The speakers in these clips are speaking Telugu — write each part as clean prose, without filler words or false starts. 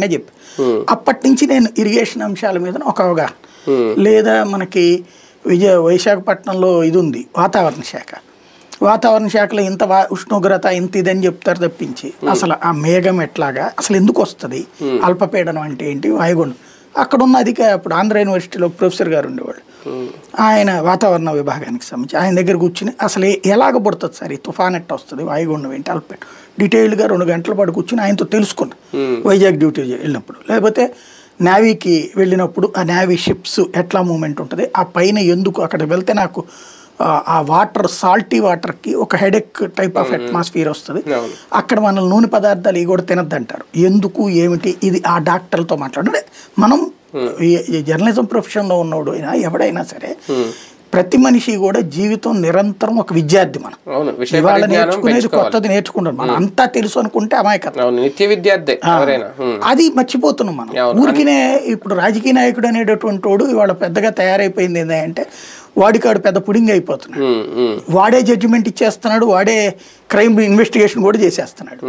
చెప్పి అప్పటి నుంచి నేను ఇరిగేషన్ అంశాల మీద ఒక అవగాహన లేదా మనకి వైశాఖపట్నంలో ఇది ఉంది వాతావరణ శాఖలో ఇంత ఉష్ణోగ్రత ఇంత ఇదని చెప్తారు తప్పించి అసలు ఆ మేఘం ఎట్లాగా అసలు ఎందుకు వస్తుంది అల్పపీడనం అంటే ఏంటి వాయుగుండం అక్కడ ఉన్న అప్పుడు ఆంధ్ర యూనివర్సిటీలో ప్రొఫెసర్ గారు ఉండేవాళ్ళు ఆయన వాతావరణ విభాగానికి సంబంధించి ఆయన దగ్గర కూర్చుని అసలు ఎలాగ పడుతుంది సార్ ఈ తుఫాన్ ఎట్ట వస్తుంది వాయుగుండం ఏంటి అల్పపీడనం డీటెయిల్డ్గా 2 గంటల పాటు కూర్చుని ఆయనతో తెలుసుకున్నా వైజాగ్ డ్యూటీ వెళ్ళినప్పుడు లేకపోతే నేవీకి వెళ్ళినప్పుడు ఆ నేవీ షిప్స్ ఎట్లా మూమెంట్ ఉంటుంది ఆ పైన ఎందుకు అక్కడికి వెళ్తే నాకు ఆ వాటర్ సాల్టీ వాటర్కి ఒక హెడెక్ టైప్ ఆఫ్ అట్మాస్ఫియర్ వస్తుంది అక్కడ మన నూనె పదార్థాలు ఇవి కూడా తినద్దంటారు ఎందుకు ఏమిటి ఇది ఆ డాక్టర్లతో మాట్లాడే మనం జర్నలిజం ప్రొఫెషన్లో ఉన్నవాడు అయినా ఎవడైనా సరే ప్రతి మనిషి కూడా జీవితం నిరంతరం ఒక విద్యార్థి మనం ఇవాళ నేర్చుకునేది కొత్తది నేర్చుకుంటాం మనం అంతా తెలుసు అనుకుంటే అమాయకత్వం అది మర్చిపోతున్నాం మనం ఊరికినే ఇప్పుడు రాజకీయ నాయకుడు అనేటటువంటి వాడు ఇవాళ పెద్దగా తయారైపోయింది ఏంటంటే వాడికాడు పెద్ద పుడింగ్ అయిపోతున్నాడు వాడే జడ్జిమెంట్ ఇచ్చేస్తున్నాడు వాడే క్రైమ్ ఇన్వెస్టిగేషన్ కూడా చేసేస్తున్నాడు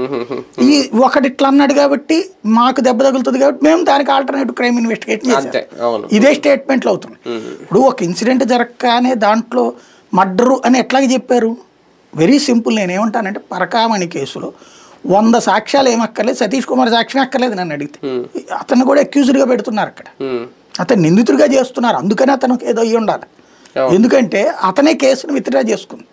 ఈ ఒకటి ఇట్లా అన్నాడు కాబట్టి మాకు దెబ్బ తగులుతుంది కాబట్టి మేము దానికి ఆల్టర్నేటివ్ క్రైమ్ ఇన్వెస్టిగేషన్ చేస్తాం ఇదే స్టేట్మెంట్లు అవుతుంది ఇప్పుడు ఒక ఇన్సిడెంట్ జరగగానే దాంట్లో మర్డరు అని ఎట్లాగే చెప్పారు వెరీ సింపుల్ నేను ఏమంటానంటే పరకామణి కేసులో 100 సాక్ష్యాలు ఏమక్కర్లేదు సతీష్ కుమార్ సాక్ష్యం అక్కర్లేదు నన్ను అడిగితే అతను కూడా అక్యూజ్డ్గా పెడుతున్నారు అక్కడ అతను నిందితుడిగా చేస్తున్నారు అందుకని అతను ఏదో అయ్యి ఉండాలి ఎందుకంటే అతనే కేసును విత్డ్రా చేసుకుంది